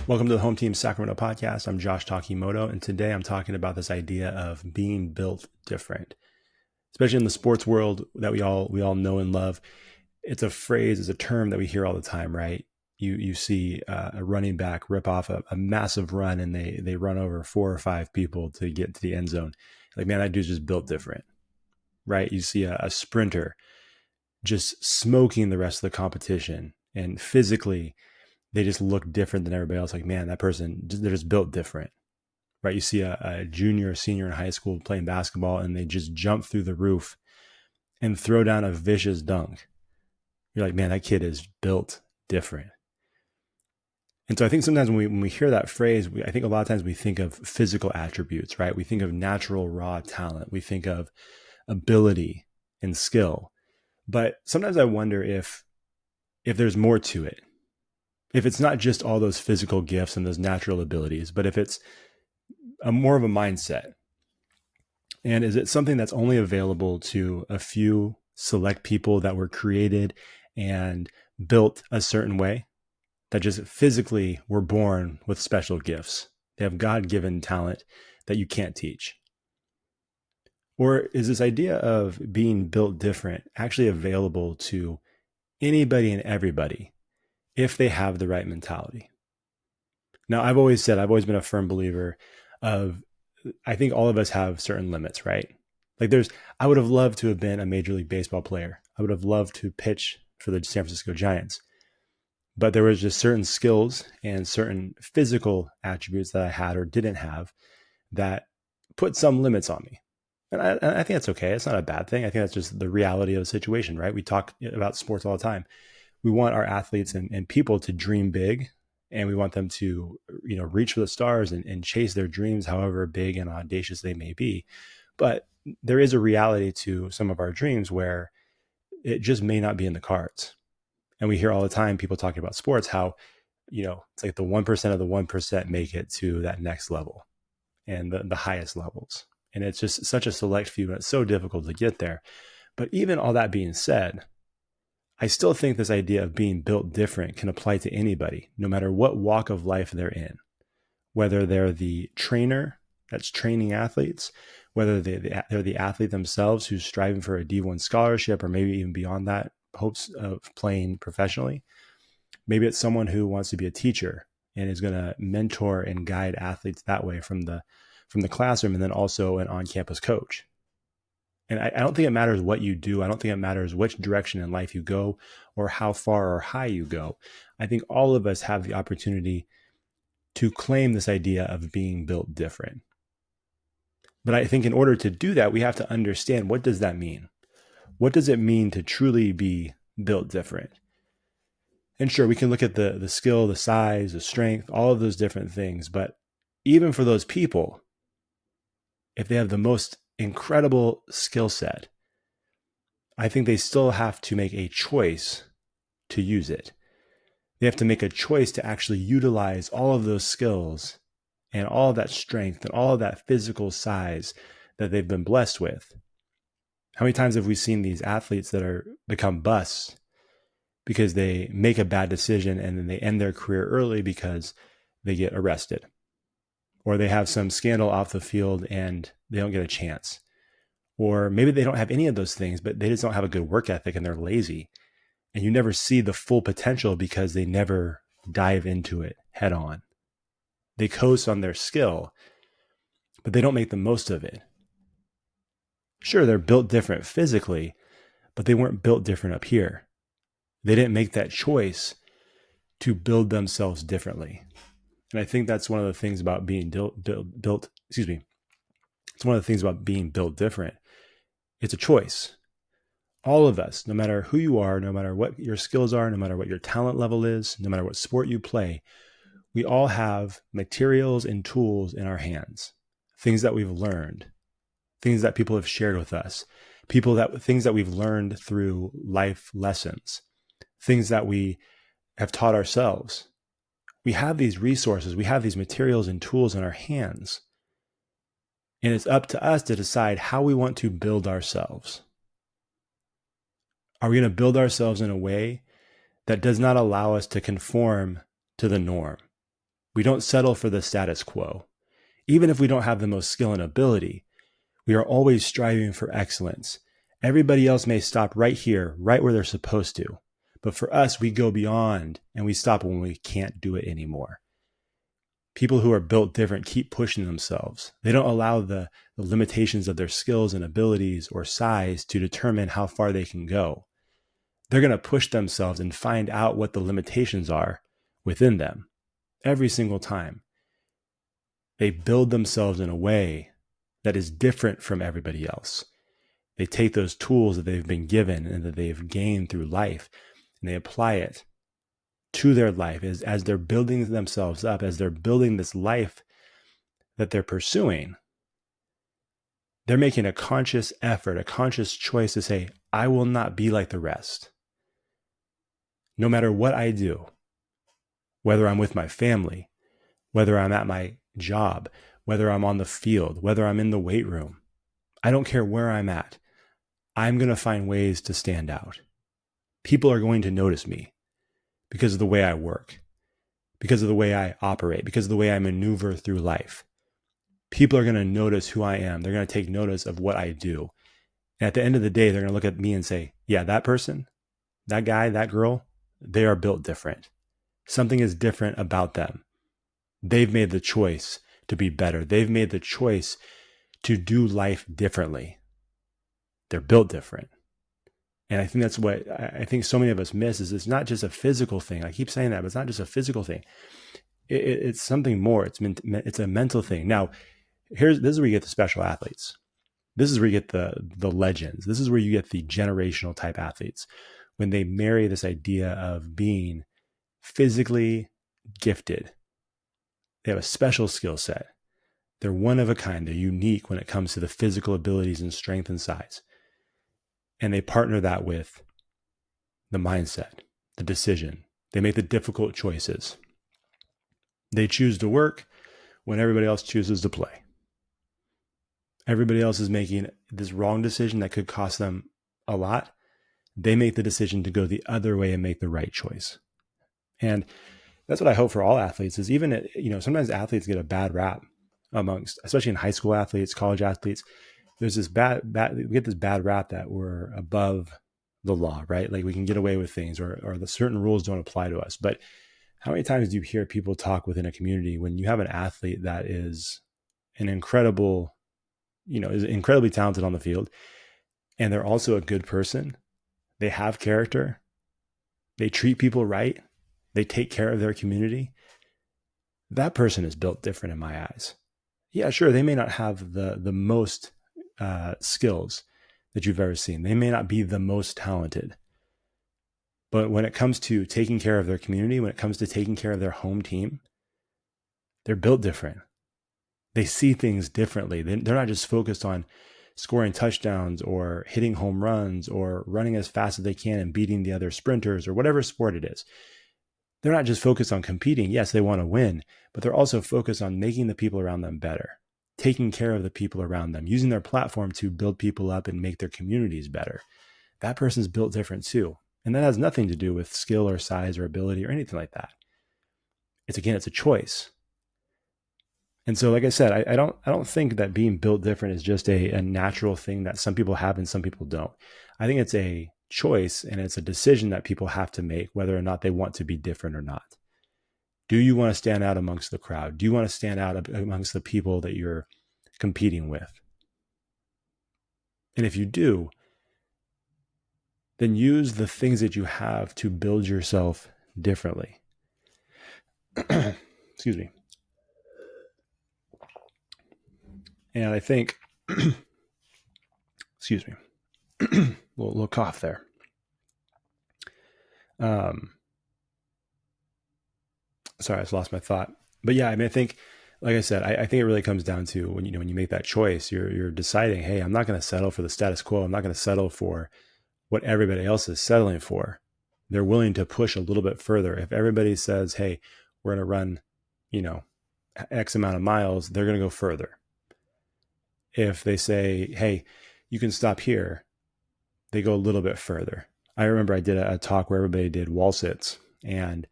Welcome to the Home Team Sacramento podcast. I'm Josh Takimoto, and today I'm talking about this idea of being built different, especially in the sports world that we all know and love. It's a phrase, it's a term that we hear all the time, right? You see a running back rip off a massive run, and they run over 4 or 5 people to get to the end zone. Like, man, that dude's just built different, right? You see a sprinter just smoking the rest of the competition, and physically they just look different than everybody else. Like, man, that person, they're just built different, right? You see a junior or senior in high school playing basketball, and they just jump through the roof and throw down a vicious dunk. You're like, man, that kid is built different. And so I think sometimes when we hear that phrase, I think a lot of times we think of physical attributes, right? We think of natural raw talent. We think of ability and skill. But sometimes I wonder if there's more to it. If it's not just all those physical gifts and those natural abilities, but if it's more of a mindset. And is it something that's only available to a few select people that were created and built a certain way, that just physically were born with special gifts? They have God-given talent that you can't teach. Or is this idea of being built different actually available to anybody and everybody if they have the right mentality? Now, I've always been a firm believer of, I think all of us have certain limits, right? Like I would have loved to have been a Major League Baseball player. I would have loved to pitch for the San Francisco Giants. But there was just certain skills and certain physical attributes that I had or didn't have that put some limits on me. And I think that's okay. It's not a bad thing. I think that's just the reality of the situation, right? We talk about sports all the time. We want our athletes and people to dream big, and we want them to, reach for the stars and chase their dreams, however big and audacious they may be. But there is a reality to some of our dreams where it just may not be in the cards. And we hear all the time people talking about sports, how, it's like the 1% of the 1% make it to that next level and the highest levels. And it's just such a select few, and it's so difficult to get there. But even all that being said, I still think this idea of being built different can apply to anybody, no matter what walk of life they're in, whether they're the trainer that's training athletes, whether they're the athlete themselves who's striving for a D1 scholarship, or maybe even beyond that, hopes of playing professionally. Maybe it's someone who wants to be a teacher and is going to mentor and guide athletes that way from the classroom, and then also an on-campus coach. And I don't think it matters what you do. I don't think it matters which direction in life you go or how far or high you go. I think all of us have the opportunity to claim this idea of being built different. But I think in order to do that, we have to understand, what does that mean? What does it mean to truly be built different? And sure, we can look at the skill, the size, the strength, all of those different things. But even for those people, if they have the most incredible skill set, I think they still have to make a choice to use it. They have to make a choice to actually utilize all of those skills and all of that strength and all of that physical size that they've been blessed with. How many times have we seen these athletes that become busts because they make a bad decision and then they end their career early because they get arrested, or they have some scandal off the field and they don't get a chance? Or maybe they don't have any of those things, but they just don't have a good work ethic and they're lazy. And you never see the full potential because they never dive into it head on. They coast on their skill, but they don't make the most of it. Sure, they're built different physically, but they weren't built different up here. They didn't make that choice to build themselves differently. And I think that's one of the things about being built. It's one of the things about being built different. It's a choice. All of us, no matter who you are, no matter what your skills are, no matter what your talent level is, no matter what sport you play, we all have materials and tools in our hands, things that we've learned, things that people have shared with us, things that we've learned through life lessons, things that we have taught ourselves. We have these resources, we have these materials and tools in our hands. And it's up to us to decide how we want to build ourselves. Are we going to build ourselves in a way that does not allow us to conform to the norm, We don't settle for the status quo. Even if we don't have the most skill and ability, we are always striving for excellence. Everybody else may stop right here, right where they're supposed to. But for us, we go beyond and we stop when we can't do it anymore. People who are built different keep pushing themselves. They don't allow the limitations of their skills and abilities or size to determine how far they can go. They're going to push themselves and find out what the limitations are within them every single time. They build themselves in a way that is different from everybody else. They take those tools that they've been given and that they've gained through life, and they apply it to their life as they're building themselves up, as they're building this life that they're pursuing. They're making a conscious effort, a conscious choice to say, I will not be like the rest. No matter what I do, whether I'm with my family, whether I'm at my job, whether I'm on the field, whether I'm in the weight room, I don't care where I'm at. I'm going to find ways to stand out. People are going to notice me because of the way I work, because of the way I operate, because of the way I maneuver through life. People are going to notice who I am. They're going to take notice of what I do. And at the end of the day, they're going to look at me and say, yeah, that person, that guy, that girl, they are built different. Something is different about them. They've made the choice to be better. They've made the choice to do life differently. They're built different. And I think that's what I think so many of us miss is it's not just a physical thing. I keep saying that, but it's not just a physical thing. It's something more. It's a mental thing. Now, this is where you get the special athletes. This is where you get the legends. This is where you get the generational type athletes when they marry this idea of being physically gifted. They have a special skill set. They're one of a kind. They're unique when it comes to the physical abilities and strength and size. And they partner that with the mindset, the decision. They make the difficult choices. They choose to work when everybody else chooses to play. Everybody else is making this wrong decision that could cost them a lot. They make the decision to go the other way and make the right choice. And that's what I hope for all athletes is even, sometimes athletes get a bad rap amongst, especially in high school athletes, college athletes. There's this we get this bad rap that we're above the law, right? Like we can get away with things or the certain rules don't apply to us. But how many times do you hear people talk within a community when you have an athlete that is an incredible, is incredibly talented on the field and they're also a good person. They have character. They treat people right. They take care of their community. That person is built different in my eyes. Yeah, sure. They may not have the most skills that you've ever seen. They may not be the most talented. But when it comes to taking care of their community, when it comes to taking care of their home team, they're built different. They see things differently. They're not just focused on scoring touchdowns or hitting home runs or running as fast as they can and beating the other sprinters or whatever sport it is. They're not just focused on competing. Yes, they want to win, but they're also focused on making the people around them better, taking care of the people around them, using their platform to build people up and make their communities better. That person's built different too. And that has nothing to do with skill or size or ability or anything like that. It's a choice. And so, like I said, I don't think that being built different is just a natural thing that some people have and some people don't. I think it's a choice and it's a decision that people have to make whether or not they want to be different or not. Do you want to stand out amongst the crowd? Do you want to stand out amongst the people that you're competing with? And if you do, then use the things that you have to build yourself differently. Excuse me. And I think, excuse me, little cough there. Sorry, I just lost my thought. But yeah, I think, like I said, I think it really comes down to when you make that choice, you're deciding, hey, I'm not going to settle for the status quo. I'm not going to settle for what everybody else is settling for. They're willing to push a little bit further. If everybody says, hey, we're going to run, X amount of miles, they're going to go further. If they say, hey, you can stop here, they go a little bit further. I remember I did a talk where everybody did wall sits. And,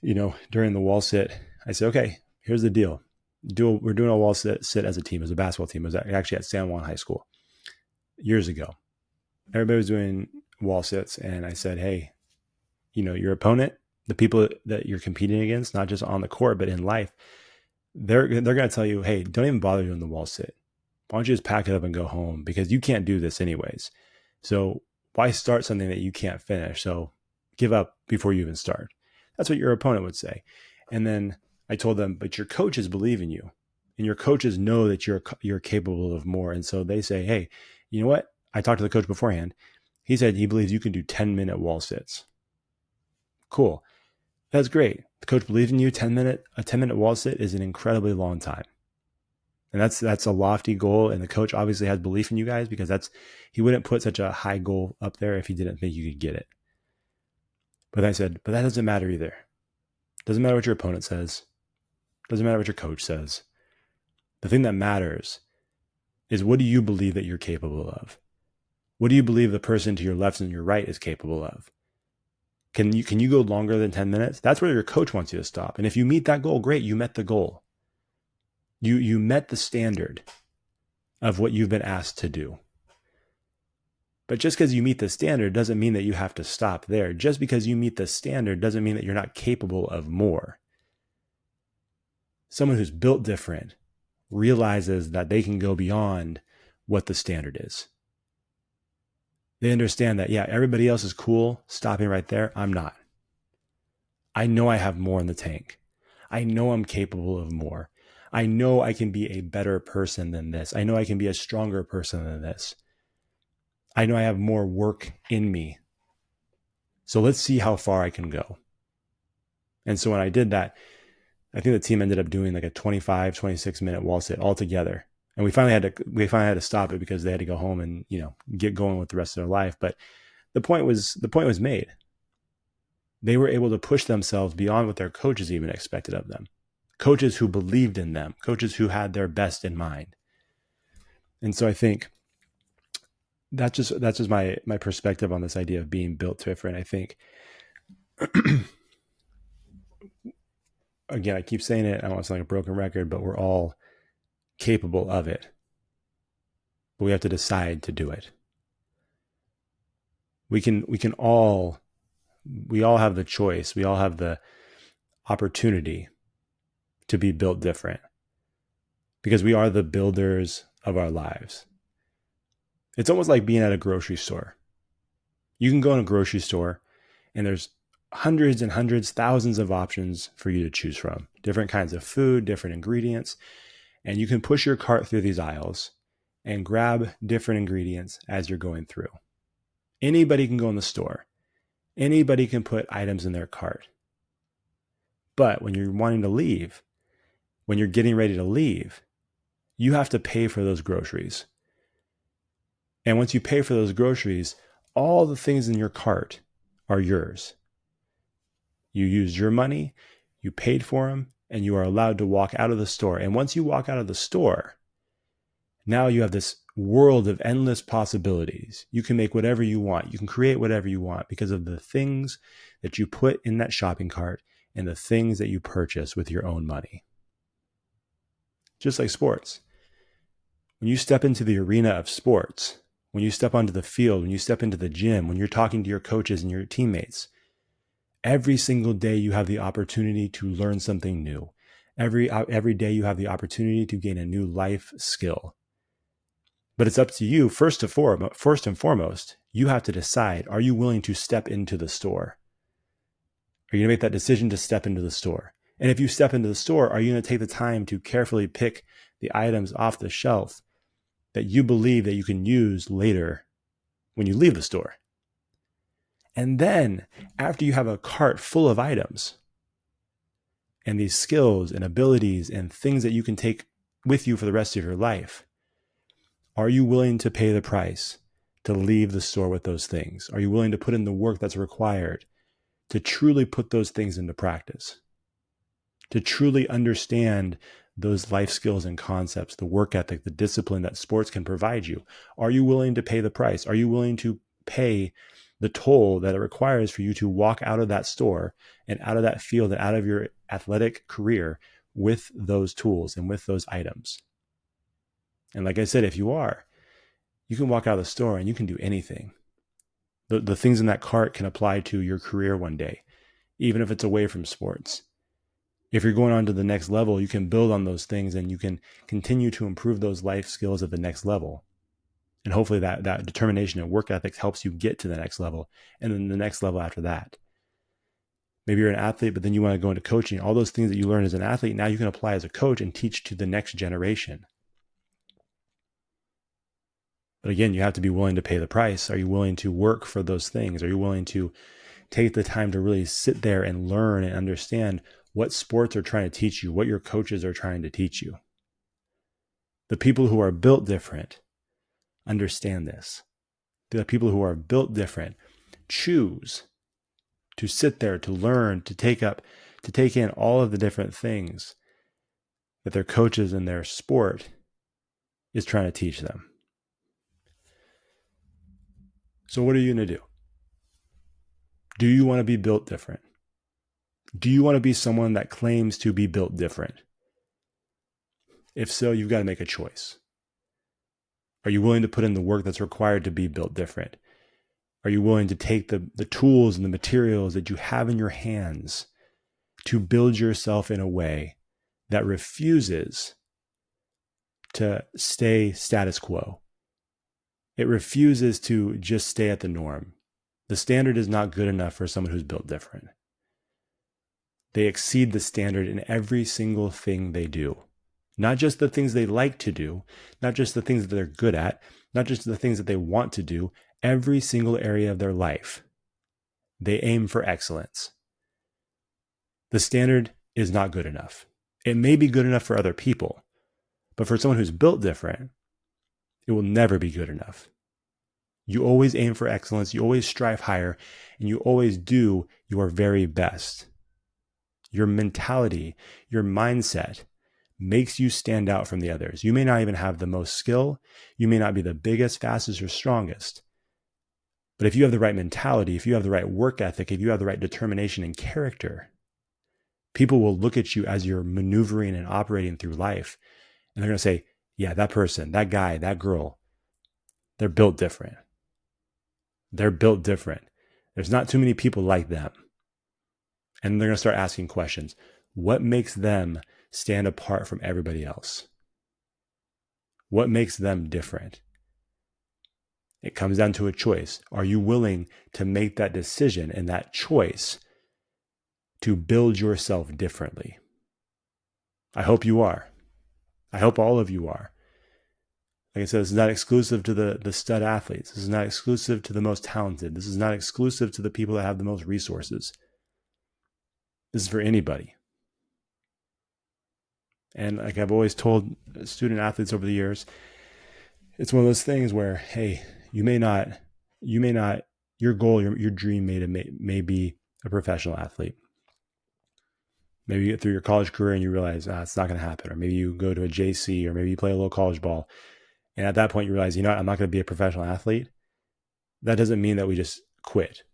during the wall sit, I said, okay, here's the deal. We're doing a wall sit as a team, as a basketball team. It was actually at San Juan High School years ago. Everybody was doing wall sits, and I said, hey, your opponent, the people that you're competing against, not just on the court, but in life, they're going to tell you, hey, don't even bother doing the wall sit. Why don't you just pack it up and go home? Because you can't do this anyways. So why start something that you can't finish? So give up before you even start. That's what your opponent would say. And then I told them, but your coaches believe in you, and your coaches know that you're capable of more. And so they say, hey, you know what? I talked to the coach beforehand. He said he believes you can do 10-minute wall sits. Cool. That's great. The coach believes in you. A 10-minute wall sit is an incredibly long time. And that's a lofty goal. And the coach obviously has belief in you guys, because he wouldn't put such a high goal up there if he didn't think you could get it. But I said, but that doesn't matter either. Doesn't matter what your opponent says. Doesn't matter what your coach says. The thing that matters is, what do you believe that you're capable of? What do you believe the person to your left and your right is capable of? Can you go longer than 10 minutes? That's where your coach wants you to stop. And if you meet that goal, great, you met the goal. You met the standard of what you've been asked to do. But just because you meet the standard doesn't mean that you have to stop there. Just because you meet the standard doesn't mean that you're not capable of more. Someone who's built different realizes that they can go beyond what the standard is. They understand that, yeah, everybody else is cool stopping right there. I'm not. I know I have more in the tank. I know I'm capable of more. I know I can be a better person than this. I know I can be a stronger person than this. I know I have more work in me. So let's see how far I can go. And so when I did that, I think the team ended up doing like a 25, 26-minute wall sit all together. And we finally had to stop it because they had to go home and, get going with the rest of their life. But the point was made. They were able to push themselves beyond what their coaches even expected of them. Coaches who believed in them, coaches who had their best in mind. And so I think that's just my perspective on this idea of being built different. I think, again, I keep saying it, I don't want to sound like a broken record, but we're all capable of it. But we have to decide to do it. We all have the choice. We all have the opportunity to be built different, because we are the builders of our lives. It's almost like being at a grocery store. You can go in a grocery store and there's hundreds and hundreds, thousands of options for you to choose from. Different kinds of food, different ingredients. And you can push your cart through these aisles and grab different ingredients as you're going through. Anybody can go in the store. Anybody can put items in their cart. But when you're wanting to leave, when you're getting ready to leave, you have to pay for those groceries. And once you pay for those groceries, all the things in your cart are yours. You used your money, you paid for them, and you are allowed to walk out of the store. And once you walk out of the store, now you have this world of endless possibilities. You can make whatever you want. You can create whatever you want because of the things that you put in that shopping cart and the things that you purchase with your own money. Just like sports. When you step into the arena of sports, when you step onto the field, when you step into the gym, when you're talking to your coaches and your teammates, every single day you have the opportunity to learn something new. Every day you have the opportunity to gain a new life skill. But it's up to you, first and foremost, you have to decide, are you willing to step into the store? Are you going to make that decision to step into the store? And if you step into the store, are you going to take the time to carefully pick the items off the shelf that you believe that you can use later when you leave the store? And then after you have a cart full of items and these skills and abilities and things that you can take with you for the rest of your life, are you willing to pay the price to leave the store with those things? Are you willing to put in the work that's required to truly put those things into practice? To truly understand those life skills and concepts, the work ethic, the discipline that sports can provide you? Are you willing to pay the price? Are you willing to pay the toll that it requires for you to walk out of that store and out of that field and out of your athletic career with those tools and with those items. And like I said, if you are, you can walk out of the store and you can do anything. The things in that cart can apply to your career one day, even if it's away from sports. If you're going on to the next level, you can build on those things and you can continue to improve those life skills at the next level. And hopefully that determination and work ethic helps you get to the next level and then the next level after that. Maybe you're an athlete, but then you want to go into coaching. All those things that you learn as an athlete, now you can apply as a coach and teach to the next generation. But again, you have to be willing to pay the price. Are you willing to work for those things? Are you willing to take the time to really sit there and learn and understand what sports are trying to teach you, what your coaches are trying to teach you? The people who are built different understand this. The people who are built different choose to sit there, to learn, to take in all of the different things that their coaches in their sport is trying to teach them. So what are you going to do? Do you want to be built different? Do you want to be someone that claims to be built different? If so, you've got to make a choice. Are you willing to put in the work that's required to be built different? Are you willing to take the tools and the materials that you have in your hands to build yourself in a way that refuses to stay status quo? It refuses to just stay at the norm. The standard is not good enough for someone who's built different. They exceed the standard in every single thing they do. Not just the things they like to do, not just the things that they're good at, not just the things that they want to do, every single area of their life. They aim for excellence. The standard is not good enough. It may be good enough for other people, but for someone who's built different, it will never be good enough. You always aim for excellence, you always strive higher, and you always do your very best. Your mentality, your mindset makes you stand out from the others. You may not even have the most skill. You may not be the biggest, fastest, or strongest. But if you have the right mentality, if you have the right work ethic, if you have the right determination and character, people will look at you as you're maneuvering and operating through life. And they're going to say, yeah, that person, that guy, that girl, they're built different. They're built different. There's not too many people like them. And they're going to start asking questions. What makes them stand apart from everybody else? What makes them different? It comes down to a choice. Are you willing to make that decision and that choice to build yourself differently? I hope you are. I hope all of you are. Like I said, this is not exclusive to the stud athletes. This is not exclusive to the most talented. This is not exclusive to the people that have the most resources. This is for anybody. And like I've always told student athletes over the years, it's one of those things where, hey, you may not, your goal, your dream may be a professional athlete. Maybe you get through your college career and you realize it's not going to happen. Or maybe you go to a JC, or maybe you play a little college ball. And at that point you realize, I'm not going to be a professional athlete. That doesn't mean that we just quit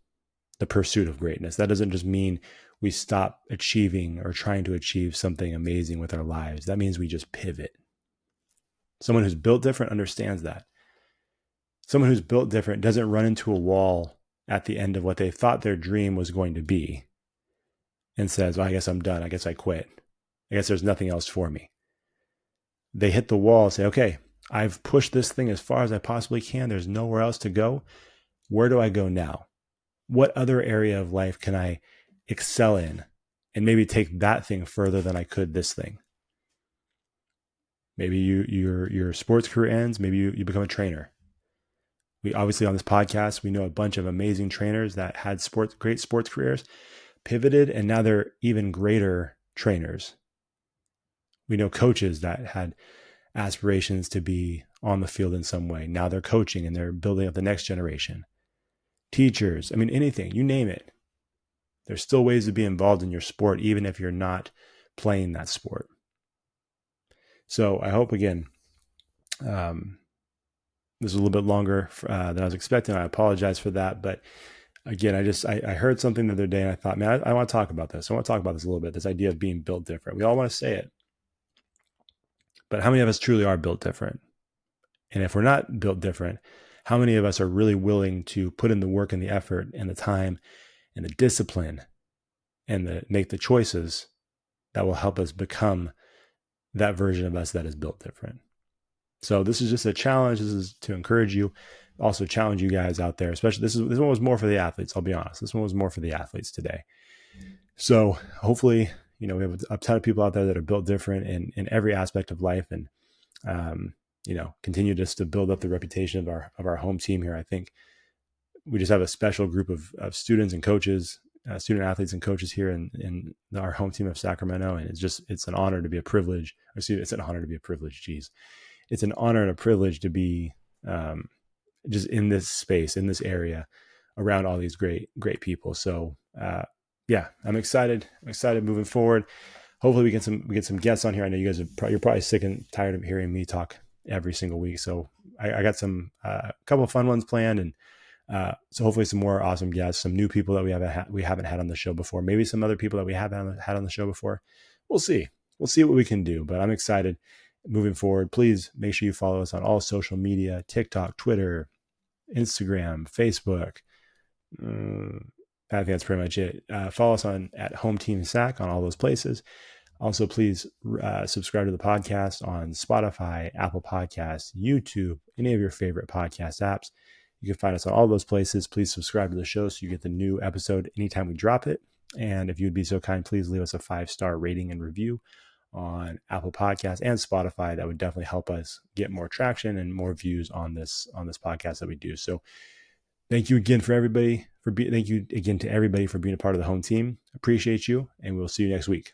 the pursuit of greatness. That doesn't just mean we stop achieving or trying to achieve something amazing with our lives. That means we just pivot. Someone who's built different understands that. Someone who's built different doesn't run into a wall at the end of what they thought their dream was going to be and says, well, I guess I'm done. I guess I quit. I guess there's nothing else for me. They hit the wall and say, okay, I've pushed this thing as far as I possibly can. There's nowhere else to go. Where do I go now? What other area of life can I excel in and maybe take that thing further than I could this thing? Maybe your sports career ends. Maybe you become a trainer. We obviously on this podcast, we know a bunch of amazing trainers that had great sports careers, pivoted, and now they're even greater trainers. We know coaches that had aspirations to be on the field in some way. Now they're coaching and they're building up the next generation. Teachers, anything, you name it. There's still ways to be involved in your sport, even if you're not playing that sport. So I hope, again, this is a little bit longer than I was expecting. I apologize for that, but again, I heard something the other day and I thought, man, I want to talk about this. I want to talk about this a little bit, this idea of being built different. We all want to say it, but how many of us truly are built different? And if we're not built different, how many of us are really willing to put in the work and the effort and the time and the discipline and make the choices that will help us become that version of us that is built different? So this is just a challenge. This is to encourage you, also challenge you guys out there, especially this one was more for the athletes. I'll be honest. This one was more for the athletes today. So hopefully, we have a ton of people out there that are built different in every aspect of life, and continue just to build up the reputation of our home team here. I think we just have a special group of students and coaches, student athletes and coaches here in our home team of Sacramento. And it's an honor to be a privilege. It's an honor to be a privilege. Geez. It's an honor and a privilege to be just in this space, in this area, around all these great people. So I'm excited. I'm excited moving forward. Hopefully we get some guests on here. I know you guys you're probably sick and tired of hearing me talk every single week. So I got some a couple of fun ones planned, and so hopefully some more awesome guests, some new people that we haven't had on the show before, maybe some other people that we haven't had on the show before. We'll see what we can do, but I'm excited moving forward. Please make sure you follow us on all social media: TikTok, Twitter, Instagram, Facebook. I think that's pretty much it. Follow us at hometeamsac on all those places. Also, please subscribe to the podcast on Spotify, Apple Podcasts, YouTube, any of your favorite podcast apps. You can find us on all those places. Please subscribe to the show so you get the new episode anytime we drop it. And if you would be so kind, please leave us a 5-star rating and review on Apple Podcasts and Spotify. That would definitely help us get more traction and more views on this podcast that we do. So thank you again thank you again to everybody for being a part of the home team. Appreciate you, and we'll see you next week.